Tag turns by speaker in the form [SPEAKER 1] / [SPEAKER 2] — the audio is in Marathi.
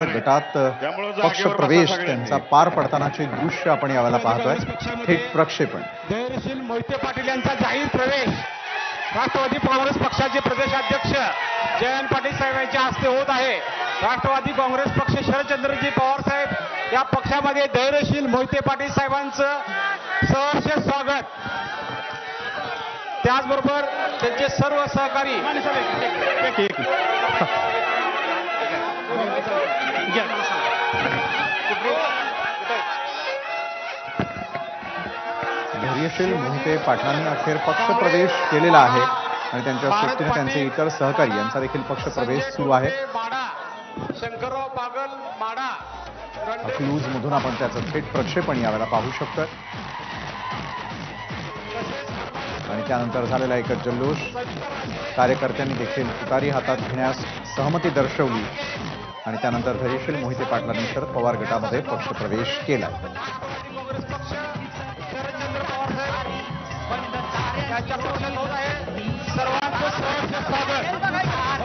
[SPEAKER 1] गटात पक्ष प्रवेश त्यांचा पार पडतानाचे दृश्य आपण यावेळेला पाहतोय. थेट प्रक्षेपण.
[SPEAKER 2] धैर्यशील मोहिते पाटील यांचा जाहीर प्रवेश राष्ट्रवादी काँग्रेस पक्षाचे प्रदेशाध्यक्ष जयंत पाटील साहेब यांच्या हस्ते होत आहे. राष्ट्रवादी काँग्रेस पक्ष शरदचंद्रजी पवार साहेब या पक्षामध्ये धैर्यशील मोहिते पाटील साहेबांचं सहर्ष स्वागत. त्याचबरोबर त्यांचे सर्व सहकारी
[SPEAKER 1] धैर्यशील मोहिते पाटलांनी अखेर पक्ष प्रवेश केलेला आहे आणि त्यांच्या सोबतीने त्यांचे इतर सहकारी यांचा देखील पक्ष प्रवेश सुरू आहे.
[SPEAKER 2] शंकरराव बागल माडा
[SPEAKER 1] अकलूज मधून आपण त्याचं थेट प्रक्षेपण यावेळेला पाहू शकतोय. आणि त्यानंतर झालेला एकच जल्लोष. कार्यकर्त्यांनी देखील तुतारी हातात घेण्यास सहमती दर्शवली आणि त्यानंतर धैर्यशील मोहिते पाटलांनी शरद पवार गटामध्ये पक्ष प्रवेश केला.
[SPEAKER 2] सर्वांचं सहर्ष स्वागत.